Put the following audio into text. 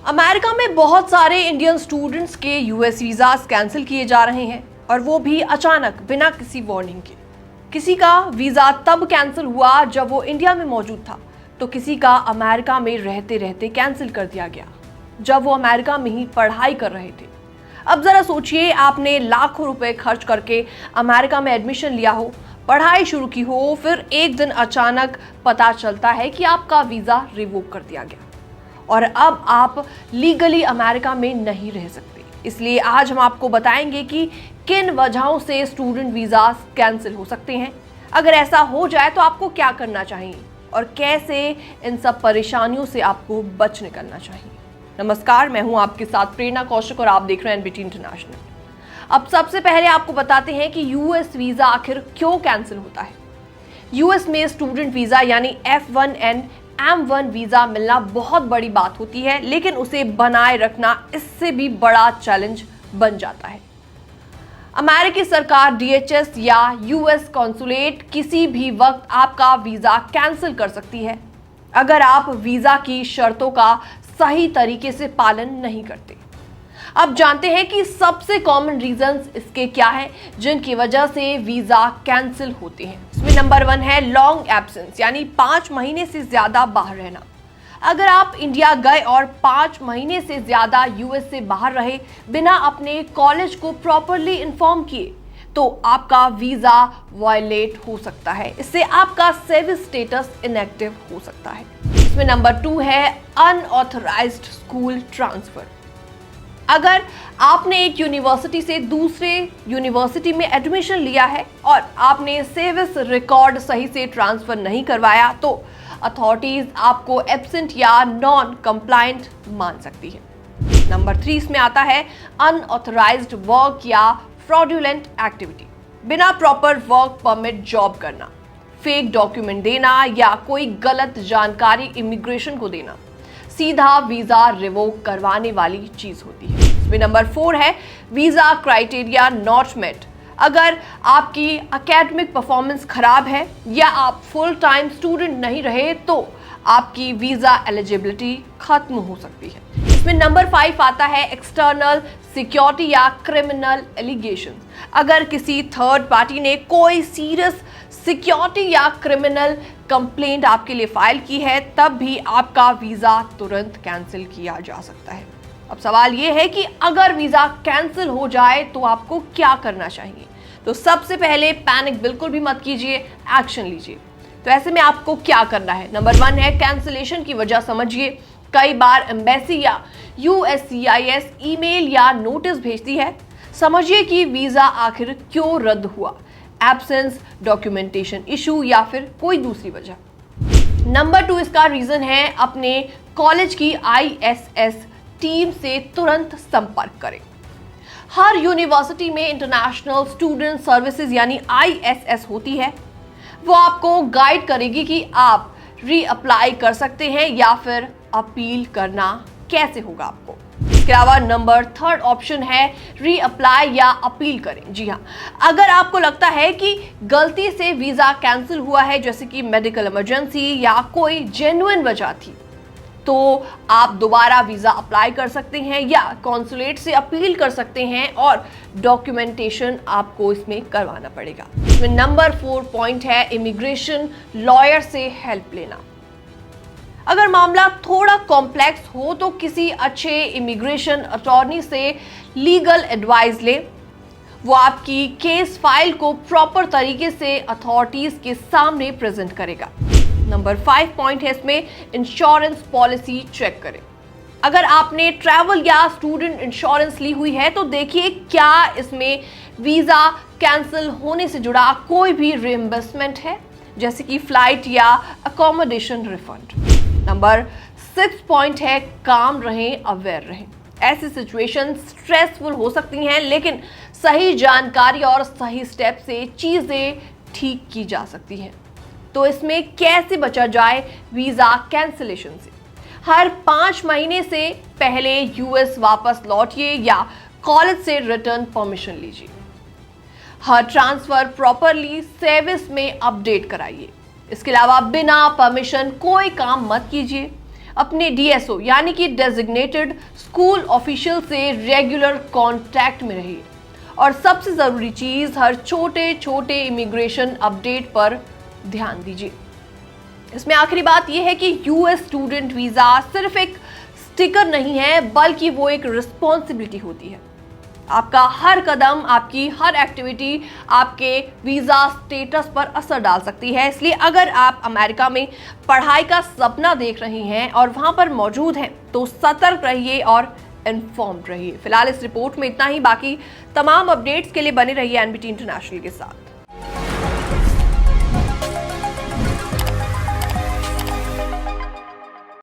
America में बहुत सारे इंडियन स्टूडेंट्स के यूएस वीज़ास कैंसिल किए जा रहे हैं और वो भी अचानक बिना किसी वार्निंग के। किसी का वीज़ा तब कैंसिल हुआ जब वो इंडिया में मौजूद था, तो किसी का अमेरिका में रहते रहते कैंसिल कर दिया गया जब वो अमेरिका में ही पढ़ाई कर रहे थे। अब ज़रा सोचिए, आपने लाखों रुपए खर्च करके अमेरिका में एडमिशन लिया हो, पढ़ाई शुरू की हो, फिर एक दिन अचानक पता चलता है कि आपका वीज़ा रिवोक कर दिया गया और अब आप लीगली अमेरिका में नहीं रह सकते। इसलिए आज हम आपको बताएंगे कि किन वजहों से स्टूडेंट वीज़ा कैंसिल हो सकते हैं। अगर ऐसा हो जाए तो आपको क्या करना चाहिए और कैसे इन सब परेशानियों से आपको बच निकलना चाहिए। नमस्कार, मैं हूं आपके साथ प्रेरणा कौशिक और आप देख रहे हैं एनबीटी इंटरनेशनल। अब सबसे पहले आपको बताते हैं कि यूएस वीज़ा आखिर क्यों कैंसिल होता है। यूएस में स्टूडेंट वीज़ा यानी F1 M1 वीज़ा मिलना बहुत बड़ी बात होती है, लेकिन उसे बनाए रखना इससे भी बड़ा चैलेंज बन जाता है। अमेरिकी सरकार DHS या यूएस कॉन्सुलेट किसी भी वक्त आपका वीज़ा कैंसिल कर सकती है अगर आप वीज़ा की शर्तों का सही तरीके से पालन नहीं करते। अब जानते हैं कि सबसे कॉमन रीजंस इसके क्या हैं जिनकी वजह से वीज़ा कैंसिल होते हैं। इसमें नंबर 1 है लॉन्ग एब्सेंस, यानी 5 महीने से ज़्यादा बाहर रहना। अगर आप इंडिया गए और 5 महीने से ज़्यादा यूएस से बाहर रहे बिना अपने कॉलेज को प्रॉपरली इन्फॉर्म किए, तो आपका वीज़ा वायलेट हो सकता है। इससे आपका सर्विस स्टेटस इनएक्टिव हो सकता है। इसमें नंबर 2 है अनऑथराइज्ड स्कूल ट्रांसफ़र। अगर आपने एक यूनिवर्सिटी से दूसरे यूनिवर्सिटी में एडमिशन लिया है और आपने सर्विस रिकॉर्ड सही से ट्रांसफ़र नहीं करवाया, तो अथॉरिटीज़ आपको एब्सेंट या नॉन कंप्लायंट मान सकती है। नंबर 3 इसमें आता है अनऑथराइज्ड वर्क या फ्रॉडुलेंट एक्टिविटी। बिना प्रॉपर वर्क परमिट जॉब करना, फेक डॉक्यूमेंट देना या कोई गलत जानकारी इमिग्रेशन को देना सीधा वीज़ा रिवोक करवाने वाली चीज़ होती है। इसमें नंबर 4 है वीज़ा क्राइटेरिया नॉट मेट। अगर आपकी एकेडमिक परफॉर्मेंस खराब है या आप फुल टाइम स्टूडेंट नहीं रहे, तो आपकी वीज़ा एलिजिबिलिटी खत्म हो सकती है। इसमें नंबर 5 आता है एक्सटर्नल सिक्योरिटी या क्रिमिनल एलिगेशन। अगर किसी थर्ड पार्टी ने कोई सीरियस सिक्योरिटी या क्रिमिनल कंप्लेंट आपके लिए फाइल की है, तब भी आपका वीज़ा तुरंत कैंसिल किया जा सकता है। अब सवाल यह है कि अगर वीज़ा कैंसिल हो जाए तो आपको क्या करना चाहिए। तो सबसे पहले पैनिक बिल्कुल भी मत कीजिए, एक्शन लीजिए। तो ऐसे में आपको क्या करना है। नंबर 1 है कैंसिलेशन की वजह समझिए। कई बार एम्बेसी या USCIS ईमेल या नोटिस भेजती है। समझिए कि वीज़ा आखिर क्यों रद्द हुआ, एब्सेंस, डॉक्यूमेंटेशन इशू या फिर कोई दूसरी वजह। नंबर 2 इसका रीजन है अपने कॉलेज की ISS टीम से तुरंत संपर्क करें। हर यूनिवर्सिटी में इंटरनेशनल स्टूडेंट सर्विसेज यानी ISS होती है। वो आपको गाइड करेगी कि आप रीअप्लाई कर सकते हैं या फिर अपील करना कैसे होगा आपको। इसके अलावा नंबर 3 ऑप्शन है रीअप्लाई या अपील करें। जी हाँ, अगर आपको लगता है कि गलती से वीज़ा कैंसिल हुआ है, जैसे कि मेडिकल इमरजेंसी या कोई जेन्युइन वजह थी, तो आप दोबारा वीज़ा अप्लाई कर सकते हैं या कॉन्सुलेट से अपील कर सकते हैं और डॉक्यूमेंटेशन आपको इसमें करवाना पड़ेगा। इसमें नंबर 4 पॉइंट है इमिग्रेशन लॉयर से हेल्प लेना। अगर मामला थोड़ा कॉम्प्लेक्स हो तो किसी अच्छे इमिग्रेशन अटॉर्नी से लीगल एडवाइस ले। वो आपकी केस फाइल को प्रॉपर तरीके से अथॉरिटीज के सामने प्रेजेंट करेगा। नंबर 5 पॉइंट है इसमें इंश्योरेंस पॉलिसी चेक करें। अगर आपने ट्रैवल या स्टूडेंट इंश्योरेंस ली हुई है, तो देखिए क्या इसमें वीज़ा कैंसिल होने से जुड़ा कोई भी रिइंबर्समेंट है, जैसे कि फ्लाइट या अकोमोडेशन रिफंड। नंबर 6 पॉइंट है काम रहें, अवेयर रहें। ऐसी सिचुएशन स्ट्रेसफुल हो सकती हैं, लेकिन सही जानकारी और सही स्टेप से चीज़ें ठीक की जा सकती हैं। तो इसमें कैसे बचा जाए वीज़ा कैंसिलेशन से। हर 5 महीने से पहले यूएस वापस लौटिए या कॉलेज से रिटर्न परमिशन लीजिए। हर ट्रांसफर प्रॉपरली सर्विस में अपडेट कराइए। इसके अलावा बिना परमिशन कोई काम मत कीजिए। अपने डीएसओ यानी कि डेजिग्नेटेड स्कूल ऑफिशियल से रेगुलर कांटेक्ट में रहिए। और सबसे जरूरी चीज, हर छोटे छोटे इमिग्रेशन अपडेट पर ध्यान दीजिए। इसमें आखिरी बात यह है कि यूएस स्टूडेंट वीजा सिर्फ एक स्टिकर नहीं है, बल्कि वो एक रिस्पॉन्सिबिलिटी होती है। आपका हर कदम, आपकी हर एक्टिविटी आपके वीजा स्टेटस पर असर डाल सकती है। इसलिए अगर आप अमेरिका में पढ़ाई का सपना देख रही हैं और वहां पर मौजूद हैं, तो सतर्क रहिए और इन्फॉर्म्ड रहिए। फिलहाल इस रिपोर्ट में इतना ही। बाकी तमाम अपडेट्स के लिए बने रहिए एनबीटी इंटरनेशनल के साथ।